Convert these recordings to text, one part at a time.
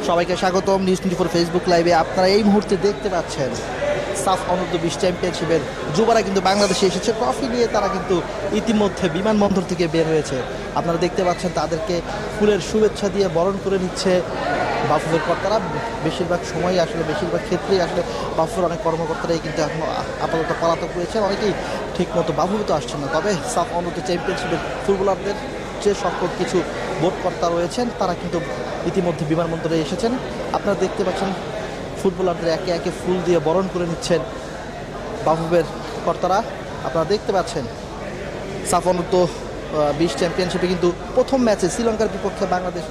সবাইকে স্বাগতম news 24 Facebook লাইভে। আপনারা এই মুহূর্তে দেখতে পাচ্ছেন সাফ অনূর্ধ্ব-20 চ্যাম্পিয়নশিপের যুবরা কিন্তু বাংলাদেশে এসেছে ট্রফি নিয়ে। তারা কিন্তু ইতিমধ্যে বিমানবন্দর থেকে বের হয়েছে। আপনারা দেখতে পাচ্ছেন তাদেরকে ফুলের শুভেচ্ছা দিয়ে বরণ করে নিচ্ছে বাফুফের কর্তারা। বেশিরভাগ সময় আসলে বেশিরভাগ ক্ষেত্রেই আসলে বাফুফের অনেক কর্মকর্তারাই কিন্তু এখন আপাতত পলাতক রয়েছেন, অনেকেই ঠিকমতো বাফুফে তো আসছেন না। তবে সাফ অনূর্ধ্ব চ্যাম্পিয়নশিপের ফুটবলারদের যে সকল কিছু বোর্ডকর্তা রয়েছেন তারা কিন্তু ইতিমধ্যে বিমানবন্দরে এসেছেন। আপনারা দেখতে পাচ্ছেন ফুটবলারদের একে একে ফুল দিয়ে বরণ করে নিচ্ছেন বাফুফের কর্তারা। আপনারা দেখতে পাচ্ছেন সাফ অনূর্ধ্ব-20 চ্যাম্পিয়নশিপে কিন্তু প্রথম ম্যাচে শ্রীলঙ্কার বিপক্ষে বাংলাদেশ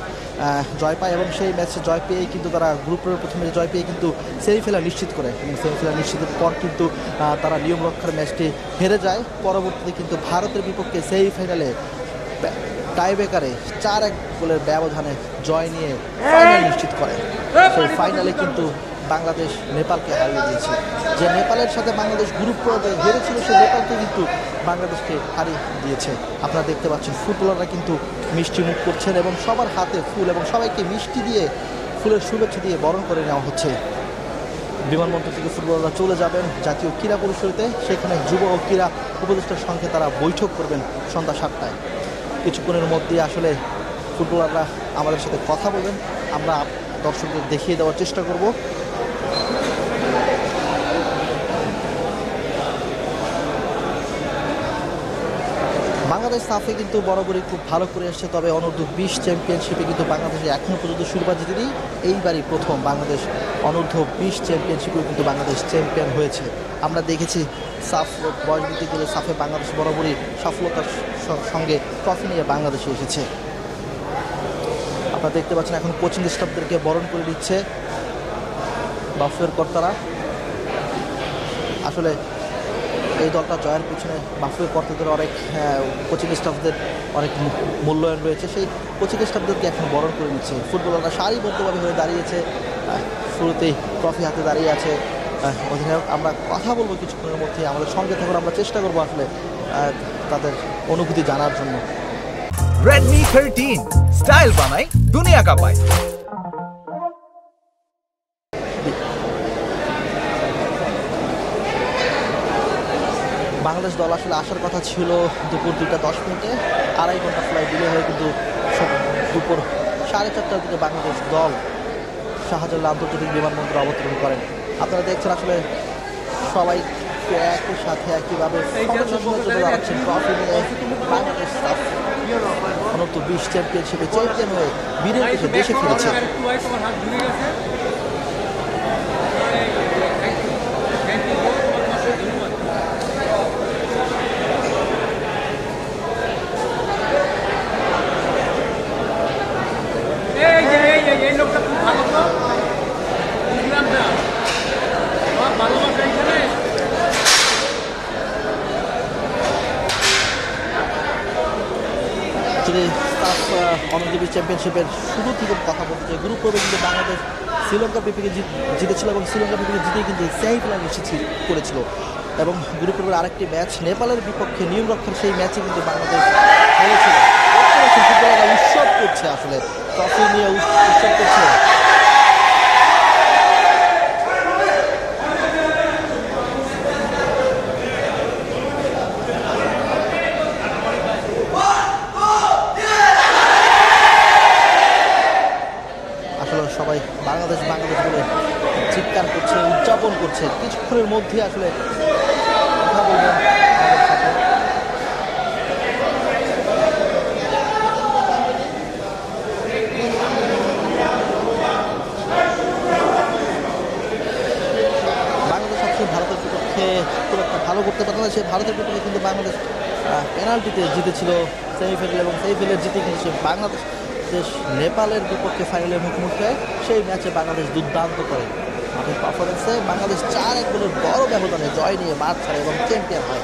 জয় পায় এবং সেই ম্যাচে জয় পেয়েই কিন্তু তারা গ্রুপের প্রথমে জয় পেয়ে কিন্তু সেমিফাইনাল নিশ্চিত করে এবং সেমিফাইনাল নিশ্চিতের পর কিন্তু তারা নিয়ম রক্ষার ম্যাচটি হেরে যায়। পরবর্তীতে কিন্তু ভারতের বিপক্ষে সেমিফাইনালে টাইব্রেকারে 4-1 গোলের ব্যবধানে জয় নিয়ে ফাইনাল নিশ্চিত করে। সেই ফাইনালে কিন্তু বাংলাদেশ নেপালকে হারিয়ে দিয়েছে। যে নেপালের সাথে বাংলাদেশ গ্রুপ পর্বে হেরেছিল সেই নেপালকে কিন্তু বাংলাদেশকে হারিয়ে দিয়েছে। আপনারা দেখতে পাচ্ছেন ফুটবলাররা কিন্তু মিষ্টি মুখ করছেন এবং সবার হাতে ফুল এবং সবাইকে মিষ্টি দিয়ে ফুলের শুভেচ্ছা দিয়ে বরণ করে নেওয়া হচ্ছে। বিমানবন্দর থেকে ফুটবলাররা চলে যাবেন জাতীয় ক্রীড়া পরিষদে। সেখানে যুব ও ক্রীড়া উপদেষ্টার সঙ্গে তারা বৈঠক করবেন সন্ধ্যা 7টায়। কিছুক্ষণের মধ্যে আসলে ফুটবলাররা আমাদের সাথে কথা বলবেন, আমরা দর্শকদের দেখিয়ে দেওয়ার চেষ্টা করব। বাংলাদেশ সাফে কিন্তু বরাবরই খুব ভালো করে এসছে, তবে অনূর্ধ্ব-20 চ্যাম্পিয়নশিপে কিন্তু বাংলাদেশে এখনও পর্যন্ত শিরোপা জিতেনি। এইবারই প্রথম বাংলাদেশ অনূর্ধ্ব-20 চ্যাম্পিয়নশিপেও কিন্তু বাংলাদেশ চ্যাম্পিয়ন হয়েছে। আমরা দেখেছি সাফ বয়সভিত্তিক গেলে সাফে বাংলাদেশ বরাবরই সফলতার সঙ্গে ট্রফি নিয়ে বাংলাদেশে এসেছে। আপনারা দেখতে পাচ্ছেন এখন কোচিং স্টাফদেরকে বরণ করে দিচ্ছে বাফুফের কর্তারা। আসলে এই দলটা জয়ের পিছনে বাফুফের কর্তাদের অনেক কোচিং স্টাফদের অনেক মূল্যায়ন রয়েছে। সেই কোচিং স্টাফদেরকে এখন বরণ করে নিচ্ছে। ফুটবলাররা সারিবদ্ধভাবে হয়ে দাঁড়িয়েছে, শুরুতেই ট্রফি হাতে দাঁড়িয়ে আছে অধিনায়ক। আমরা কথা বলবো কিছুক্ষণের মধ্যে, আমাদের সঙ্গে থাকুন, আমরা চেষ্টা করবো আসলে তাদের অনুভূতি জানার জন্য। Redmi 13 স্টাইল বানাই দুনিয়া কাঁপায়। বাংলাদেশ দল আসলে আসার কথা ছিল দুপুর 2:10 2.5 ঘন্টা ফ্লাইট ডিলে হয়ে কিন্তু দুপুর 4:30টার দিকে বাংলাদেশ দল শাহজালাল আন্তর্জাতিক বিমানবন্দরে অবতরণ করেন। আপনারা দেখছেন আসলে সবাই একই সাথে একইভাবে দাঁড়াচ্ছেন ট্রফি নিয়ে। বাংলাদেশ সাফ অনূর্ধ্ব-20 চ্যাম্পিয়নশিপে চ্যাম্পিয়ন হয়ে বীরের পিঠে দেশে ফিরেছে। অনূর্ধ্ব-20 চ্যাম্পিয়নশিপের শুরু থেকে কথা বলতে চাই। গ্রুপ পর্বে কিন্তু বাংলাদেশ শ্রীলঙ্কার বিপক্ষে জিতেছিল এবং শ্রীলঙ্কার বিপক্ষে জিতেই কিন্তু সেমিফাইনাল নিশ্চিত করেছিল। এবং গ্রুপ পর্বের আরেকটি ম্যাচ নেপালের বিপক্ষে নিয়ম রক্ষার সেই ম্যাচে কিন্তু বাংলাদেশ খেলেছিল। ফুটবলাররা উৎসব করছে, আসলে ট্রফি নিয়ে উৎসব করছে। সবাই বাংলাদেশ বাংলাদেশ বলে চিৎকার করছে, উদযাপন করছে। কিছুক্ষণের মধ্যে আসলে কথা বলবেন আমাদের সাথে। বাংলাদেশ সবসময় ভারতের বিপক্ষে খুব একটা ভালো করতে পারে না। সে ভারতের বিপক্ষে কিন্তু বাংলাদেশ পেনাল্টিতে জিতেছিল সেমিফাইনাল এবং সেমিফাইনাল জিতে কিন্তু সে বাংলাদেশ নেপালের বিপক্ষে ফাইনালের মুখোমুখি হয়। সেই ম্যাচে বাংলাদেশ দুর্দান্ত করে। মাঠের পারফরমেন্সে বাংলাদেশ 4-1 গোলের বড় ব্যবধানে জয় নিয়ে মাঠ ছাড়ে এবং চ্যাম্পিয়ন হয়।